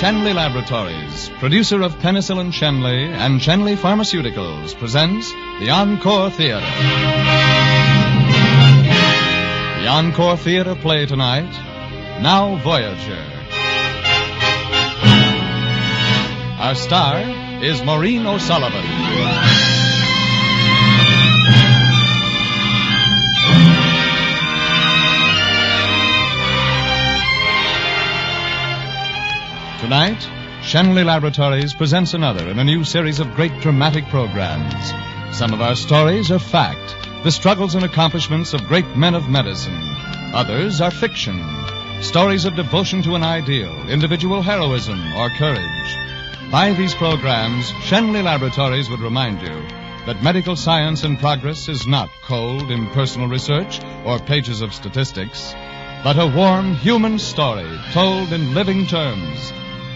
Shenley Laboratories, producer of Penicillin Shenley and Shenley Pharmaceuticals, presents the Encore Theater. The Encore Theater play tonight, Now Voyager. Our star is Maureen O'Sullivan. Tonight, Shenley Laboratories presents another in a new series of great dramatic programs. Some of our stories are fact, the struggles and accomplishments of great men of medicine. Others are fiction, stories of devotion to an ideal, individual heroism, or courage. By these programs, Shenley Laboratories would remind you that medical science and progress is not cold, impersonal research or pages of statistics, but a warm human story told in living terms.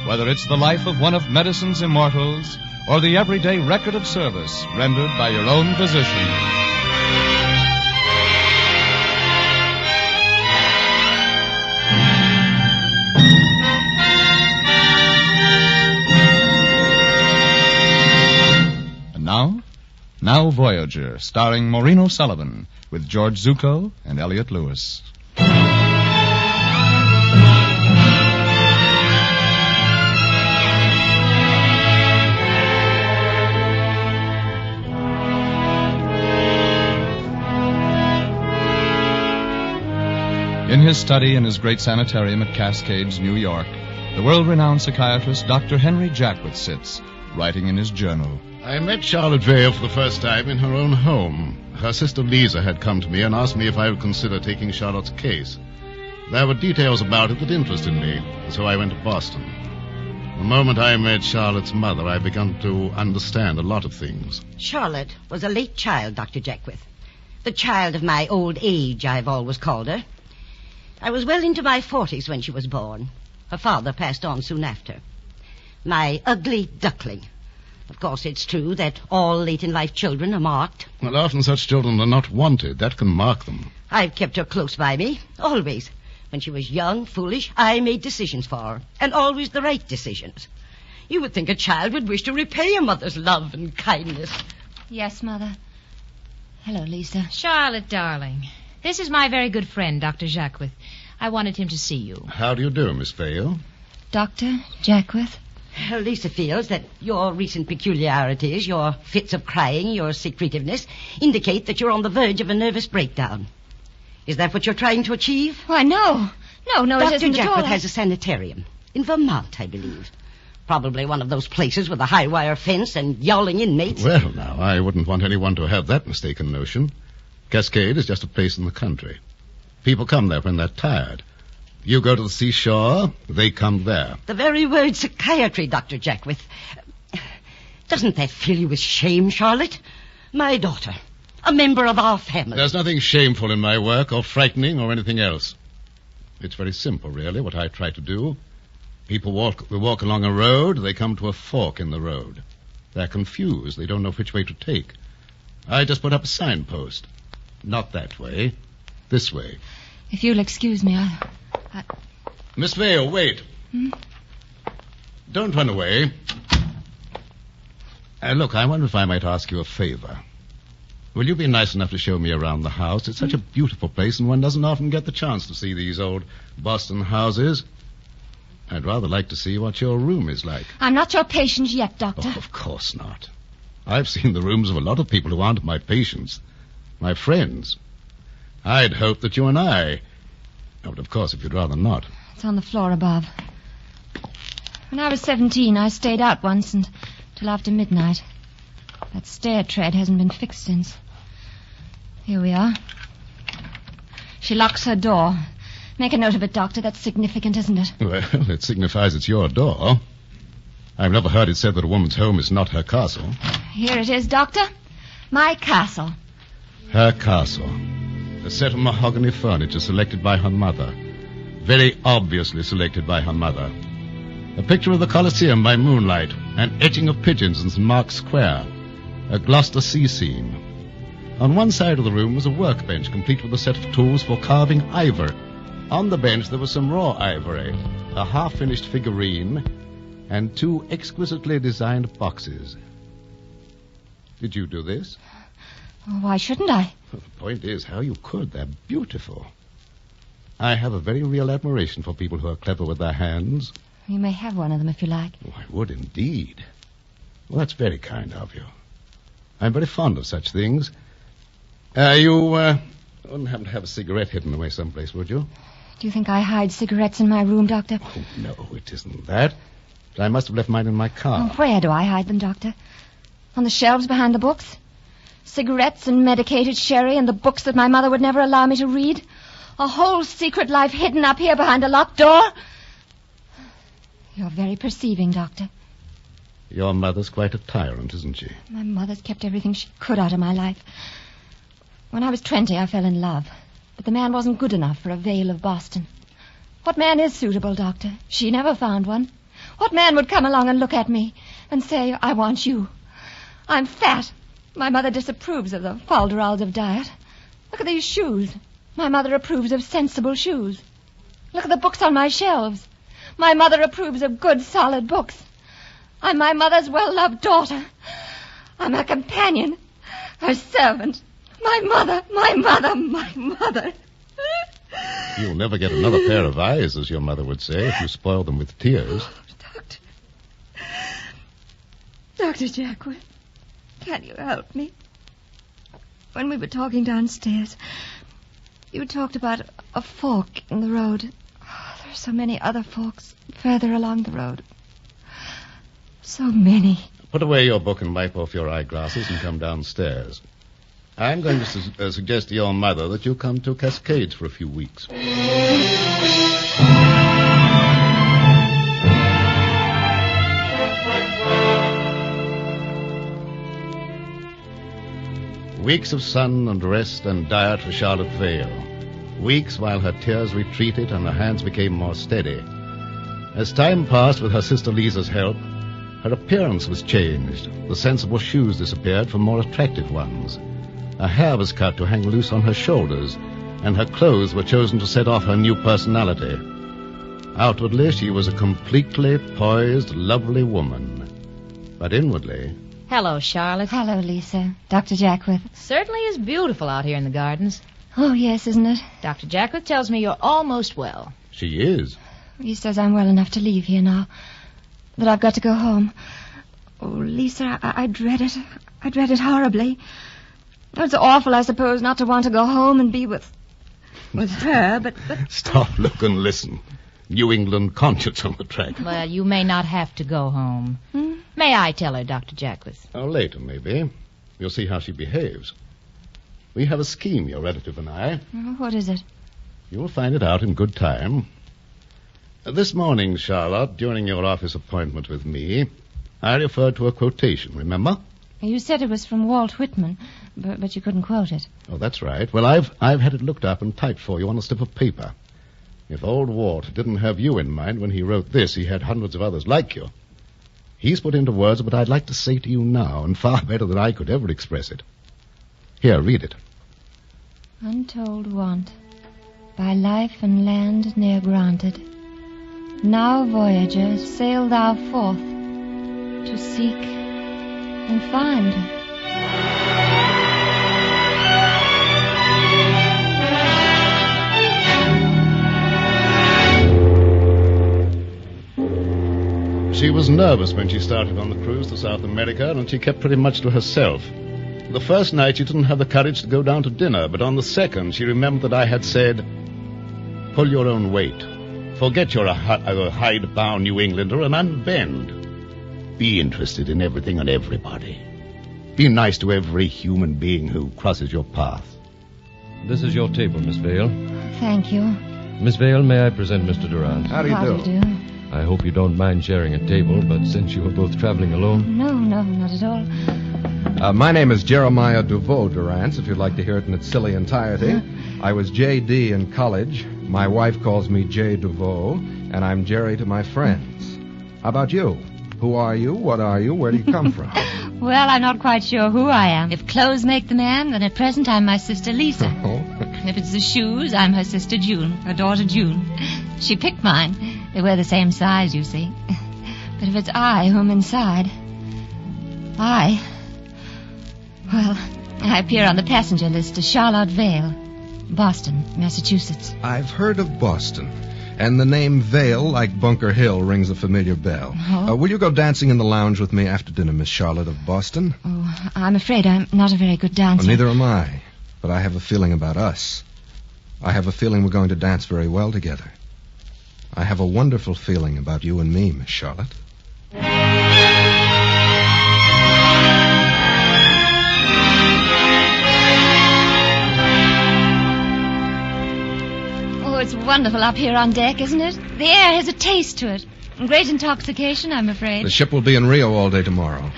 Whether it's the life of one of medicine's immortals or the everyday record of service rendered by your own physician. And now Voyager, starring Maureen O'Sullivan with George Zucco and Elliot Lewis. In his study in his great sanitarium at Cascades, New York, the world-renowned psychiatrist Dr. Henry Jackwith sits, writing in his journal. I met Charlotte Vale for the first time in her own home. Her sister Lisa had come to me and asked me if I would consider taking Charlotte's case. There were details about it that interested me, so I went to Boston. The moment I met Charlotte's mother, I began to understand a lot of things. Charlotte was a late child, Dr. Jackwith. The child of my old age, I've always called her. I was well into my 40s when she was born. Her father passed on soon after. My ugly duckling. Of course, it's true that all late-in-life children are marked. Well, often such children are not wanted. That can mark them. I've kept her close by me, always. When she was young, foolish, I made decisions for her, and always the right decisions. You would think a child would wish to repay a mother's love and kindness. Yes, Mother. Hello, Lisa. Charlotte, darling. This is my very good friend, Dr. Jackwith. I wanted him to see you. How do you do, Miss Vale? Dr. Jackwith? Lisa feels that your recent peculiarities, your fits of crying, your secretiveness, indicate that you're on the verge of a nervous breakdown. Is that what you're trying to achieve? Why, no. No, it isn't Dr. at all. Jackwith has a sanitarium. In Vermont, I believe. Probably one of those places with a high wire fence and yowling inmates. Well, now, I wouldn't want anyone to have that mistaken notion. Cascade is just a place in the country. People come there when they're tired. You go to the seashore, they come there. The very word psychiatry, Dr. Jackwith. Doesn't that fill you with shame, Charlotte? My daughter, a member of our family. There's nothing shameful in my work or frightening or anything else. It's very simple, really, what I try to do. People walk along a road, they come to a fork in the road. They're confused, they don't know which way to take. I just put up a signpost. Not that way. This way. If you'll excuse me, I... Miss Vale, wait. Don't run away. Look, I wonder if I might ask you a favor. Will you be nice enough to show me around the house? It's such a beautiful place, and one doesn't often get the chance to see these old Boston houses. I'd rather like to see what your room is like. I'm not your patient yet, Doctor. Oh, of course not. I've seen the rooms of a lot of people who aren't my patients. My friends. I'd hoped that you and I... Oh, but of course, if you'd rather not. It's on the floor above. When I was 17, I stayed out once until after midnight. That stair tread hasn't been fixed since. Here we are. She locks her door. Make a note of it, Doctor. That's significant, isn't it? Well, it signifies it's your door. I've never heard it said that a woman's home is not her castle. Here it is, Doctor. My castle. Her castle. A set of mahogany furniture selected by her mother. Very obviously selected by her mother. A picture of the Colosseum by moonlight. An etching of pigeons in St. Mark's Square. A Gloucester sea scene. On one side of the room was a workbench complete with a set of tools for carving ivory. On the bench there was some raw ivory, a half-finished figurine, and 2 exquisitely designed boxes. Did you do this? Oh, why shouldn't I? Well, the point is, how you could. They're beautiful. I have a very real admiration for people who are clever with their hands. You may have one of them if you like. Oh, I would indeed. Well, that's very kind of you. I'm very fond of such things. You wouldn't happen to have a cigarette hidden away someplace, would you? Do you think I hide cigarettes in my room, Doctor? Oh, no, it isn't that. But I must have left mine in my car. Oh, where do I hide them, Doctor? On the shelves behind the books? Cigarettes and medicated sherry and the books that my mother would never allow me to read? A whole secret life hidden up here behind a locked door? You're very perceiving, Doctor. Your mother's quite a tyrant, isn't she? My mother's kept everything she could out of my life. When I was 20, I fell in love. But the man wasn't good enough for a Vale of Boston. What man is suitable, Doctor? She never found one. What man would come along and look at me and say, I want you? I'm fat. My mother disapproves of the falderals of diet. Look at these shoes. My mother approves of sensible shoes. Look at the books on my shelves. My mother approves of good, solid books. I'm my mother's well-loved daughter. I'm her companion, her servant. My mother, my mother, my mother. You'll never get another pair of eyes, as your mother would say, if you spoil them with tears. Oh, Dr. Jackwith, can you help me? When we were talking downstairs, you talked about a fork in the road. Oh, there are so many other forks further along the road. So many. Put away your book and wipe off your eyeglasses and come downstairs. I'm going to suggest to your mother that you come to Cascades for a few weeks. Weeks of sun and rest and diet for Charlotte Vale. Weeks while her tears retreated and her hands became more steady. As time passed with her sister Lisa's help, her appearance was changed. The sensible shoes disappeared for more attractive ones. Her hair was cut to hang loose on her shoulders, and her clothes were chosen to set off her new personality. Outwardly, she was a completely poised, lovely woman. But inwardly... Hello, Charlotte. Hello, Lisa. Dr. Jackwith. Certainly is beautiful out here in the gardens. Oh, yes, isn't it? Dr. Jackwith tells me you're almost well. She is. He says I'm well enough to leave here now. That I've got to go home. Oh, Lisa, I dread it. I dread it horribly. It's awful, I suppose, not to want to go home and be with her, but... Stop, look, and listen. New England conscience on the track. Well, you may not have to go home. May I tell her, Dr. Jackwith? Oh, later, maybe. You'll see how she behaves. We have a scheme, your relative and I. What is it? You'll find it out in good time. This morning, Charlotte, during your office appointment with me, I referred to a quotation, remember? You said it was from Walt Whitman, but you couldn't quote it. Oh, that's right. Well, I've had it looked up and typed for you on a slip of paper. If old Walt didn't have you in mind when he wrote this, he had hundreds of others like you. He's put into words what I'd like to say to you now, and far better than I could ever express it. Here, read it. Untold want, by life and land ne'er granted. Now, Voyager, sail thou forth to seek and find. She was nervous when she started on the cruise to South America, and she kept pretty much to herself. The first night she didn't have the courage to go down to dinner, but on the second she remembered that I had said, pull your own weight. Forget you're a hide-bound New Englander and unbend. Be interested in everything and everybody. Be nice to every human being who crosses your path. This is your table, Miss Vale. Thank you. Miss Vale, may I present Mr. Durant? How do you do? I hope you don't mind sharing a table, but since you are both traveling alone... No, not at all. My name is Jeremiah Duveau Durant, if you'd like to hear it in its silly entirety. I was J.D. in college. My wife calls me J. Duveau, and I'm Jerry to my friends. How about you? Who are you? What are you? Where do you come from? Well, I'm not quite sure who I am. If clothes make the man, then at present I'm my sister Lisa. If it's the shoes, I'm her sister June, her daughter June. She picked mine. They wear the same size, you see. But if it's I whom inside... I appear on the passenger list as Charlotte Vale, Boston, Massachusetts. I've heard of Boston. And the name Vale, like Bunker Hill, rings a familiar bell. Oh? Will you go dancing in the lounge with me after dinner, Miss Charlotte of Boston? Oh, I'm afraid I'm not a very good dancer. Well, neither am I. But I have a feeling about us. I have a feeling we're going to dance very well together. I have a wonderful feeling about you and me, Miss Charlotte. It's wonderful up here on deck, isn't it? The air has a taste to it. Great intoxication, I'm afraid. The ship will be in Rio all day tomorrow.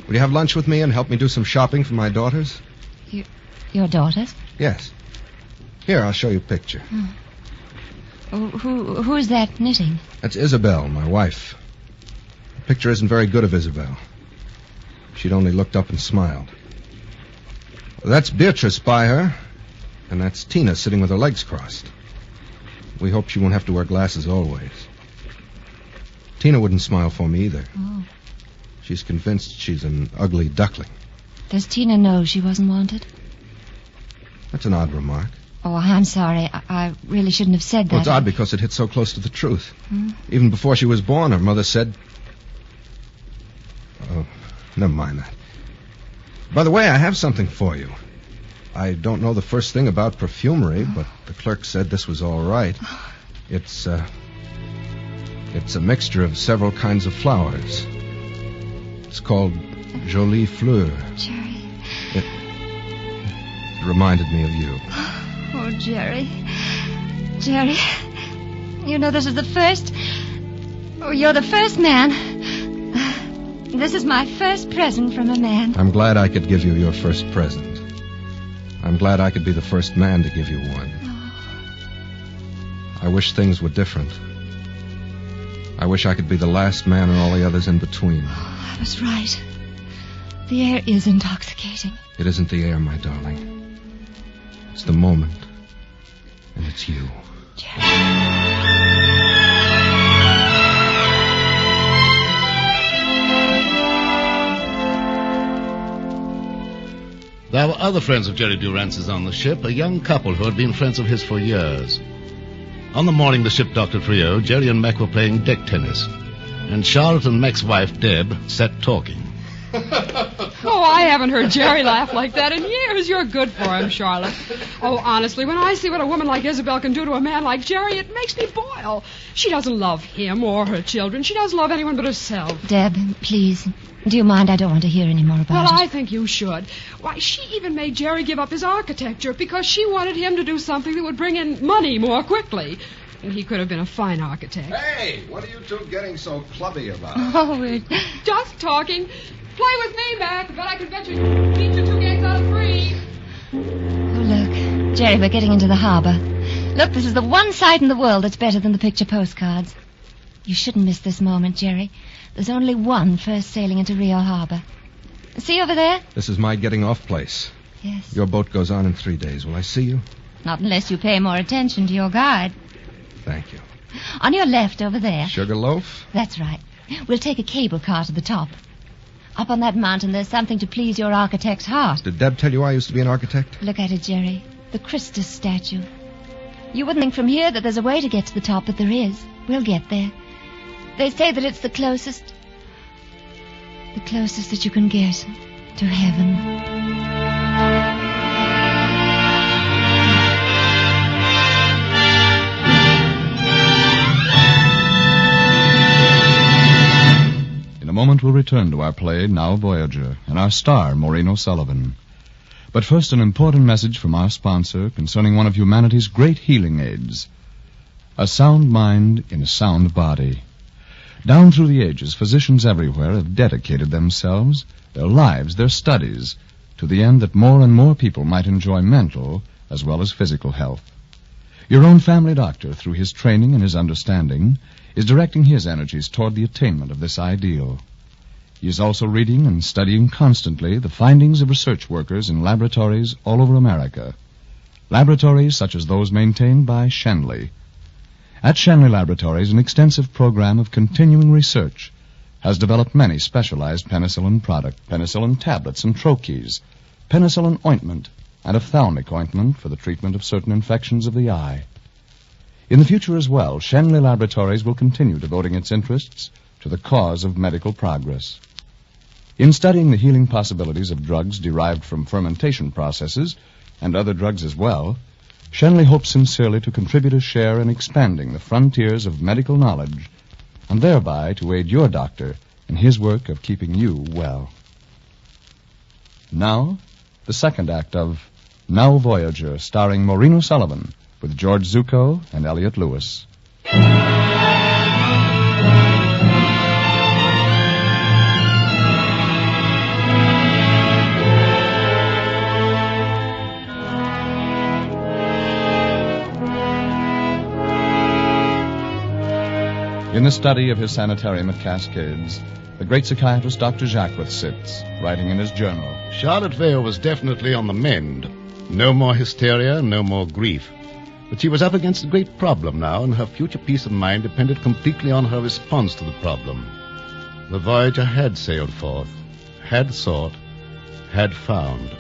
Will you have lunch with me and help me do some shopping for my daughters? Your daughters? Yes. Here, I'll show you a picture. Oh, who's that knitting? That's Isabel, my wife. The picture isn't very good of Isabel. She'd only looked up and smiled. That's Beatrice by her, and that's Tina sitting with her legs crossed. We hope she won't have to wear glasses always. Tina wouldn't smile for me either. Oh. She's convinced she's an ugly duckling. Does Tina know she wasn't wanted? That's an odd remark. Oh, I'm sorry. I really shouldn't have said that. Well, it's odd because it hit so close to the truth. Hmm? Even before she was born, her mother said... Oh, never mind that. By the way, I have something for you. I don't know the first thing about perfumery, but the clerk said this was all right. It's a mixture of several kinds of flowers. It's called Jolie Fleur. Jerry. It reminded me of you. Oh, Jerry. Jerry, you know this is the first... Oh, you're the first man. This is my first present from a man. I'm glad I could give you your first present. I'm glad I could be the first man to give you one. I wish things were different. I wish I could be the last man and all the others in between. I was right. The air is intoxicating. It isn't the air, my darling. It's the moment. And it's you. Jerry. There were other friends of Jerry Durance's on the ship, a young couple who had been friends of his for years. On the morning the ship docked at Rio, Jerry and Mac were playing deck tennis, and Charlotte and Mac's wife, Deb, sat talking. Oh, I haven't heard Jerry laugh like that in years. You're good for him, Charlotte. Oh, honestly, when I see what a woman like Isabel can do to a man like Jerry, it makes me boil. She doesn't love him or her children. She doesn't love anyone but herself. Deb, please. Do you mind? I don't want to hear any more about it. Well, I think you should. Why, she even made Jerry give up his architecture because she wanted him to do something that would bring in money more quickly. And he could have been a fine architect. Hey, what are you two getting so clubby about? Oh, we're... Just talking. Play with me, Mac. Bet I could bet you beat you 2 games out of 3. Oh, look. Jerry, we're getting into the harbor. Look, this is the one sight in the world that's better than the picture postcards. You shouldn't miss this moment, Jerry. There's only one first sailing into Rio Harbor. See over there? This is my getting off place. Yes. Your boat goes on in 3 days. Will I see you? Not unless you pay more attention to your guide. Thank you. On your left over there. Sugarloaf? That's right. We'll take a cable car to the top. Up on that mountain, there's something to please your architect's heart. Did Deb tell you I used to be an architect? Look at it, Jerry. The Christus statue. You wouldn't think from here that there's a way to get to the top, but there is. We'll get there. They say that it's the closest that you can get to heaven. In a moment, we'll return to our play, Now Voyager, and our star, Maureen O'Sullivan. But first, an important message from our sponsor concerning one of humanity's great healing aids. A sound mind in a sound body. Down through the ages, physicians everywhere have dedicated themselves, their lives, their studies, to the end that more and more people might enjoy mental as well as physical health. Your own family doctor, through his training and his understanding, is directing his energies toward the attainment of this ideal. He is also reading and studying constantly the findings of research workers in laboratories all over America. Laboratories such as those maintained by Shenley. At Shenley Laboratories, an extensive program of continuing research has developed many specialized penicillin products, penicillin tablets and troches, penicillin ointment, and ophthalmic ointment for the treatment of certain infections of the eye. In the future as well, Shenley Laboratories will continue devoting its interests to the cause of medical progress. In studying the healing possibilities of drugs derived from fermentation processes, and other drugs as well, Shenley hopes sincerely to contribute a share in expanding the frontiers of medical knowledge, and thereby to aid your doctor in his work of keeping you well. Now, the second act of Now Voyager, starring Maureen O'Sullivan, with George Zucco and Elliot Lewis. In the study of his sanitarium at Cascades, the great psychiatrist Dr. Jacquith sits, writing in his journal. Charlotte Vale was definitely on the mend. No more hysteria, no more grief. But she was up against a great problem now, and her future peace of mind depended completely on her response to the problem. The Voyager had sailed forth, had sought, had found.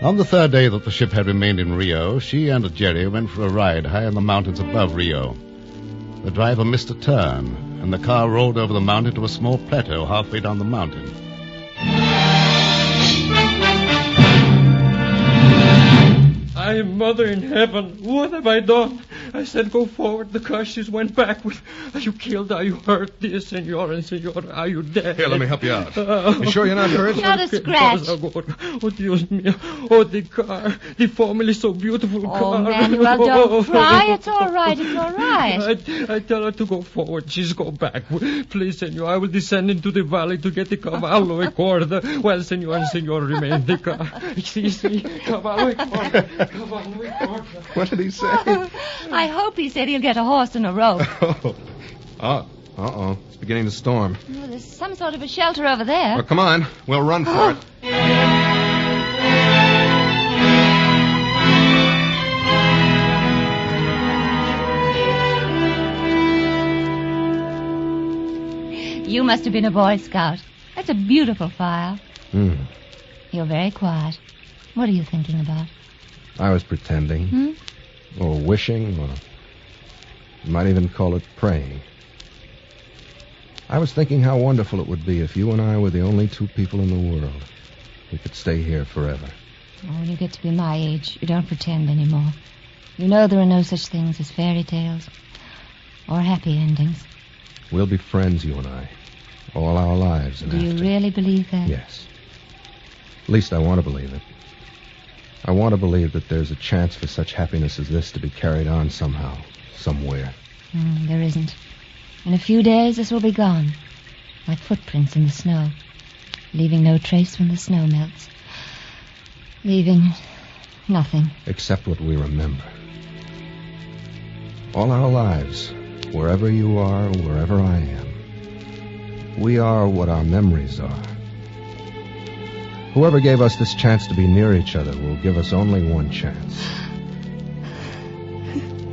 On the third day that the ship had remained in Rio, she and Jerry went for a ride high in the mountains above Rio. The driver missed a turn, and the car rolled over the mountain to a small plateau halfway down the mountain. Ay, Mother in heaven, what have I done? I said go forward. The car just went backward. Are you killed? Are you hurt, dear senor and senora? Are you dead? Here, let me help you out. You sure you're not hurt? Not a scratch. Oh, Dios mío. Oh, the car. The formerly so beautiful car. Oh, Manuel, don't cry. It's all right. It's all right. I tell her to go forward. She's go backward. Please, senor, I will descend into the valley to get the cavallo e corda while senor and senor remain in the car. Excuse me. Cavallo e corda. Cavallo e corda. What did he say? I hope he said he'll get a horse and a rope. Uh-oh. It's beginning to storm. Oh, there's some sort of a shelter over there. Well, come on. We'll run for it. You must have been a Boy Scout. That's a beautiful fire. You're very quiet. What are you thinking about? I was pretending. Or wishing, or you might even call it praying. I was thinking how wonderful it would be if you and I were the only two people in the world. We could stay here forever. Oh, when you get to be my age, you don't pretend anymore. You know there are no such things as fairy tales or happy endings. We'll be friends, you and I, all our lives. Do you really believe that? Yes. At least I want to believe it. I want to believe that there's a chance for such happiness as this to be carried on somehow, somewhere. There isn't. In a few days, this will be gone, like footprints in the snow, leaving no trace when the snow melts, leaving nothing. Except what we remember. All our lives, wherever you are, wherever I am, we are what our memories are. Whoever gave us this chance to be near each other will give us only one chance.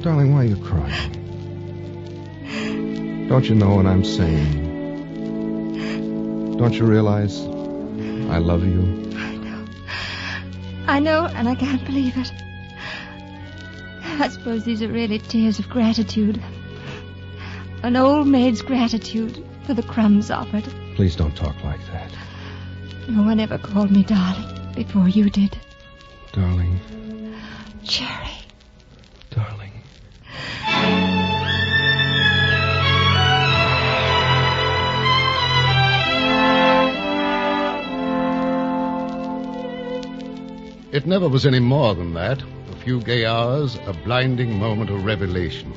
Darling, why are you crying? Don't you know what I'm saying? Don't you realize I love you? I know, and I can't believe it. I suppose these are really tears of gratitude. An old maid's gratitude for the crumbs offered. Please don't talk like that. No one ever called me darling before you did. Darling. Jerry. Darling. It never was any more than that. A few gay hours, a blinding moment of revelation.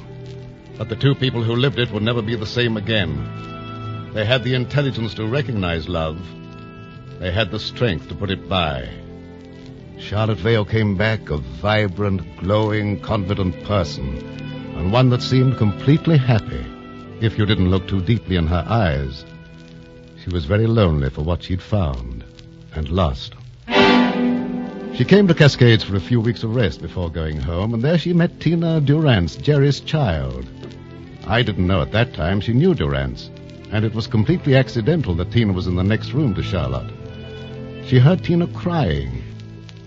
But the two people who lived it would never be the same again. They had the intelligence to recognize love. They had the strength to put it by. Charlotte Vale came back a vibrant, glowing, confident person, and one that seemed completely happy, if you didn't look too deeply in her eyes. She was very lonely for what she'd found and lost. She came to Cascades for a few weeks of rest before going home, and there she met Tina Durrance, Jerry's child. I didn't know at that time she knew Durrance, and it was completely accidental that Tina was in the next room to Charlotte. She heard Tina crying,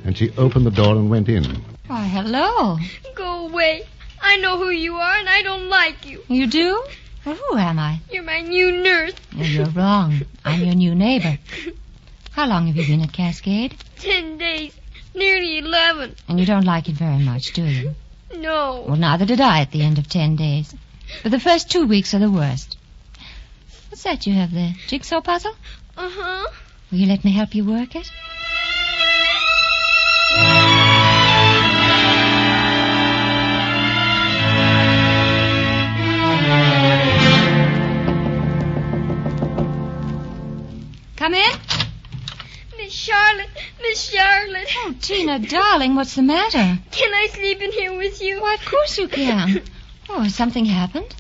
and she opened the door and went in. Why, hello. Go away. I know who you are, and I don't like you. You do? Well, who am I? You're my new nurse. Well, you're wrong. I'm your new neighbor. How long have you been at Cascade? 10 days. Nearly 11. And you don't like it very much, do you? No. Well, neither did I at the end of 10 days. But the first 2 weeks are the worst. What's that you have there? Jigsaw puzzle? Uh-huh. Will you let me help you work it? Come in. Miss Charlotte. Oh, Tina, darling, what's the matter? Can I sleep in here with you? Why, of course you can. Oh, has something happened?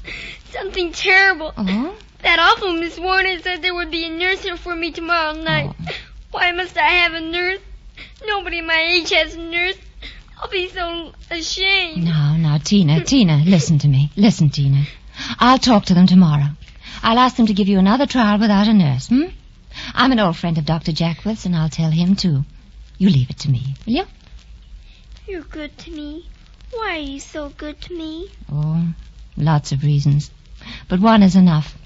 Something terrible. Oh? That awful Miss Warner said there would be a nurse here for me tomorrow night. Oh. Why must I have a nurse? Nobody my age has a nurse. I'll be so ashamed. Now, Tina, listen to me. Listen, Tina. I'll talk to them tomorrow. I'll ask them to give you another trial without a nurse, I'm an old friend of Dr. Jackwith's, and I'll tell him, too. You leave it to me, will you? You're good to me. Why are you so good to me? Oh, lots of reasons. But one is enough.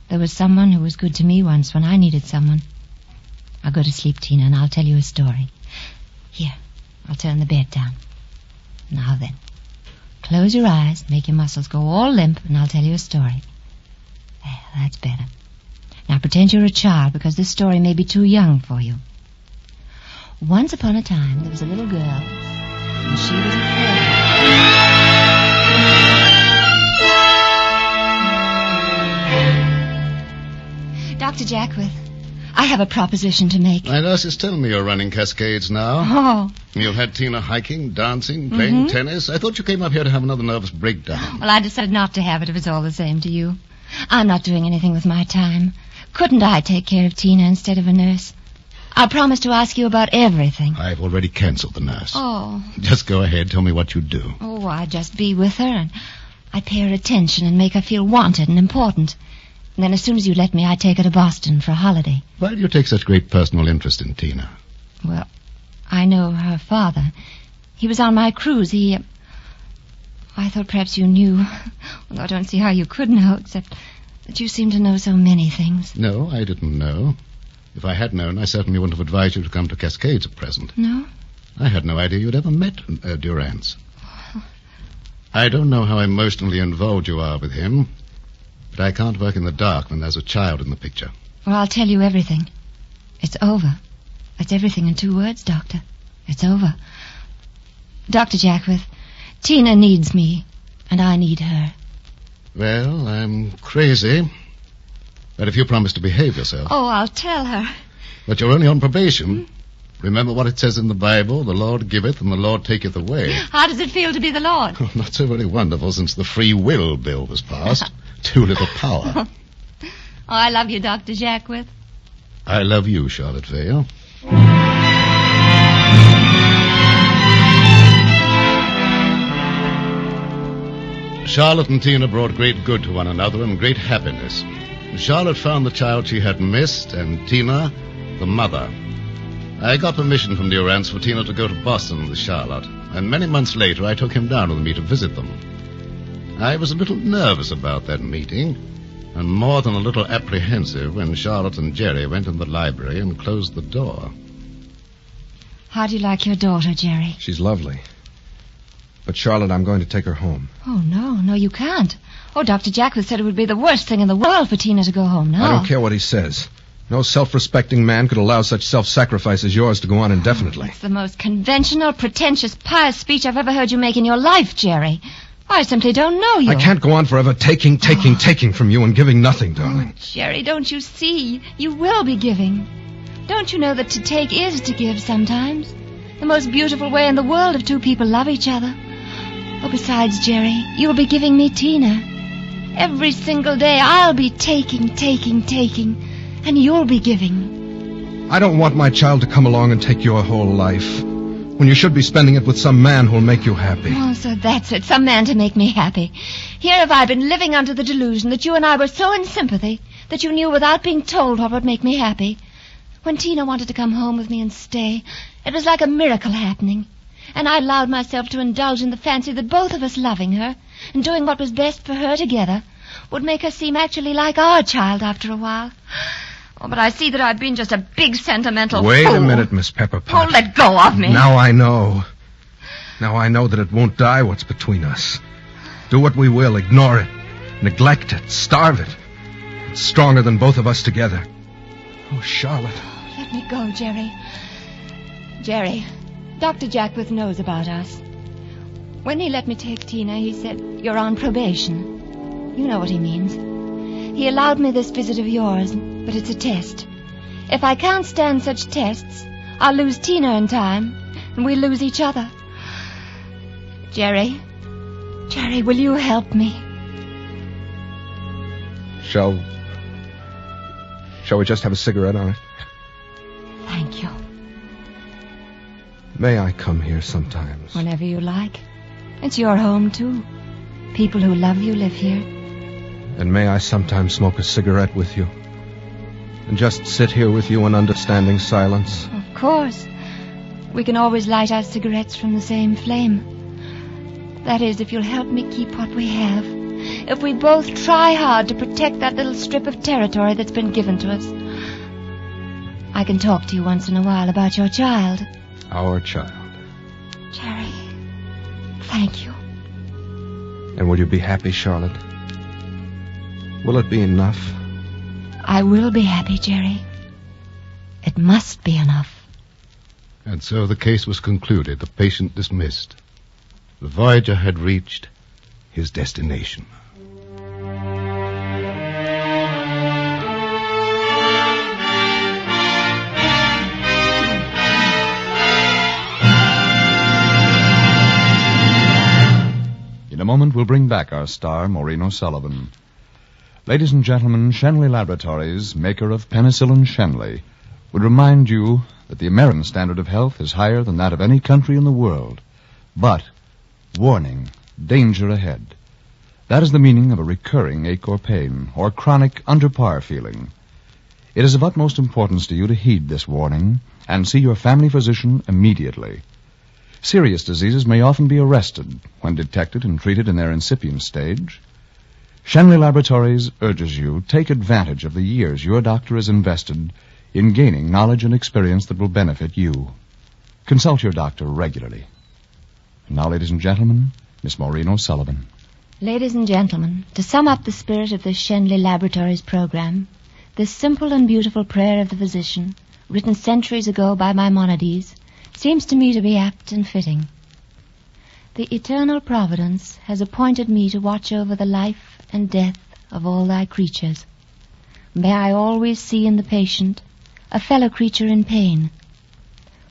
There was someone who was good to me once when I needed someone. I'll go to sleep, Tina, and I'll tell you a story. Here, I'll turn the bed down. Now then, close your eyes, make your muscles go all limp, and I'll tell you a story. There, that's better. Now pretend you're a child, because this story may be too young for you. Once upon a time, there was a little girl, and she was afraid. Dr. Jackwith, I have a proposition to make. My nurse is telling me you're running Cascades now. Oh. You've had Tina hiking, dancing, playing tennis. I thought you came up here to have another nervous breakdown. Well, I decided not to have it if it's all the same to you. I'm not doing anything with my time. Couldn't I take care of Tina instead of a nurse? I promise to ask you about everything. I've already canceled the nurse. Oh. Just go ahead. Tell me what you do. Oh, I'd just be with her, and I'd pay her attention and make her feel wanted and important. And then as soon as you let me, I'd take her to Boston for a holiday. Why do you take such great personal interest in Tina? Well, I know her father. He was on my cruise. I thought perhaps you knew. Although I don't see how you could know, except that you seem to know so many things. No, I didn't know. If I had known, I certainly wouldn't have advised you to come to Cascades at present. No? I had no idea you'd ever met Durrance. I don't know how emotionally involved you are with him, but I can't work in the dark when there's a child in the picture. Well, I'll tell you everything. It's over. That's everything in 2 words, Doctor. It's over. Dr. Jackwith, Tina needs me, and I need her. Well, I'm crazy. But if you promise to behave yourself... Oh, I'll tell her. But you're only on probation. Remember what it says in the Bible, the Lord giveth and the Lord taketh away. How does it feel to be the Lord? Oh, not so very wonderful since the free will bill was passed. Too little power. Oh, I love you, Dr. Jackwith. I love you, Charlotte Vale. Charlotte and Tina brought great good to one another and great happiness. Charlotte found the child she had missed, and Tina, the mother. I got permission from Durrance for Tina to go to Boston with Charlotte, and many months later I took him down with me to visit them. I was a little nervous about that meeting, and more than a little apprehensive when Charlotte and Jerry went in the library and closed the door. How do you like your daughter, Jerry? She's lovely. But, Charlotte, I'm going to take her home. Oh, no, you can't. Oh, Dr. Jackwith said it would be the worst thing in the world for Tina to go home now. I don't care what he says. No self-respecting man could allow such self-sacrifice as yours to go on indefinitely. It's the most conventional, pretentious, pious speech I've ever heard you make in your life, Jerry. I simply don't know you. I can't go on forever taking from you and giving nothing, darling. Oh, Jerry, don't you see? You will be giving. Don't you know that to take is to give sometimes? The most beautiful way in the world if 2 people love each other. Oh, besides, Jerry, you'll be giving me Tina. Every single day I'll be taking, and you'll be giving. I don't want my child to come along and take your whole life, when you should be spending it with some man who'll make you happy. Oh, so that's it, some man to make me happy. Here have I been living under the delusion that you and I were so in sympathy that you knew without being told what would make me happy. When Tina wanted to come home with me and stay, it was like a miracle happening. And I allowed myself to indulge in the fancy that both of us loving her and doing what was best for her together would make her seem actually like our child after a while. Oh, but I see that I've been just a big sentimental Wait fool. a minute, Miss Pepperpot. Oh, let go of me. Now I know. Now I know that it won't die what's between us. Do what we will, ignore it, neglect it, starve it. It's stronger than both of us together. Oh, Charlotte. Let me go, Jerry. Jerry, Dr. Jackwith knows about us. When he let me take Tina, he said, "You're on probation." You know what he means. He allowed me this visit of yours, but it's a test. If I can't stand such tests, I'll lose Tina in time, and we'll lose each other. Jerry, will you help me? Shall we just have a cigarette on it? Thank you. May I come here sometimes? Whenever you like. It's your home, too. People who love you live here. And may I sometimes smoke a cigarette with you? And just sit here with you in understanding silence? Of course. We can always light our cigarettes from the same flame. That is, if you'll help me keep what we have. If we both try hard to protect that little strip of territory that's been given to us. I can talk to you once in a while about your child. Our child. Jerry, thank you. And will you be happy, Charlotte? Will it be enough? I will be happy, Jerry. It must be enough. And so the case was concluded, the patient dismissed. The Voyager had reached his destination. In a moment, we'll bring back our star, Maureen O'Sullivan. Ladies and gentlemen, Shenley Laboratories, maker of penicillin Shenley, would remind you that the American standard of health is higher than that of any country in the world. But, warning, danger ahead. That is the meaning of a recurring ache or pain, or chronic under-par feeling. It is of utmost importance to you to heed this warning and see your family physician immediately. Serious diseases may often be arrested when detected and treated in their incipient stage. Shenley Laboratories urges you take advantage of the years your doctor has invested in gaining knowledge and experience that will benefit you. Consult your doctor regularly. And now, ladies and gentlemen, Miss Maureen O'Sullivan. Ladies and gentlemen, to sum up the spirit of this Shenley Laboratories program, this simple and beautiful prayer of the physician, written centuries ago by Maimonides, seems to me to be apt and fitting. The eternal providence has appointed me to watch over the life and death of all thy creatures. May I always see in the patient a fellow creature in pain.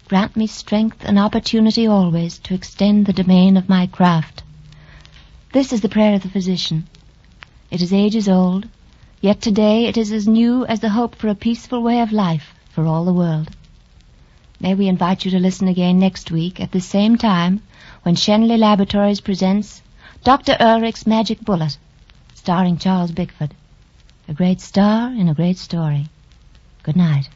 Grant me strength and opportunity always to extend the domain of my craft. This is the prayer of the physician. It is ages old, yet today it is as new as the hope for a peaceful way of life for all the world. May we invite you to listen again next week at the same time when Shenley Laboratories presents Dr. Ulrich's Magic Bullet, starring Charles Bickford. A great star in a great story. Good night.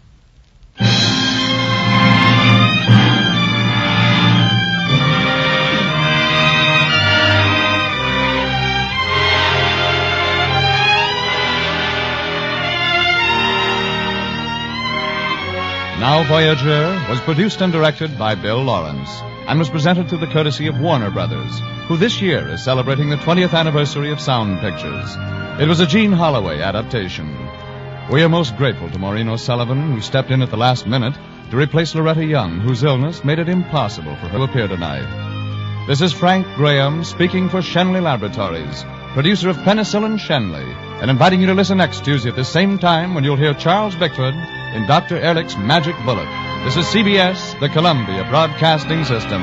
Now Voyager was produced and directed by Bill Lawrence and was presented through the courtesy of Warner Brothers, who this year is celebrating the 20th anniversary of Sound Pictures. It was a Gene Holloway adaptation. We are most grateful to Maureen O'Sullivan, who stepped in at the last minute to replace Loretta Young, whose illness made it impossible for her to appear tonight. This is Frank Graham speaking for Shenley Laboratories, producer of Penicillin Shenley, and inviting you to listen next Tuesday at the same time when you'll hear Charles Bickford in Dr. Ehrlich's Magic Bullet. This is CBS, the Columbia Broadcasting System.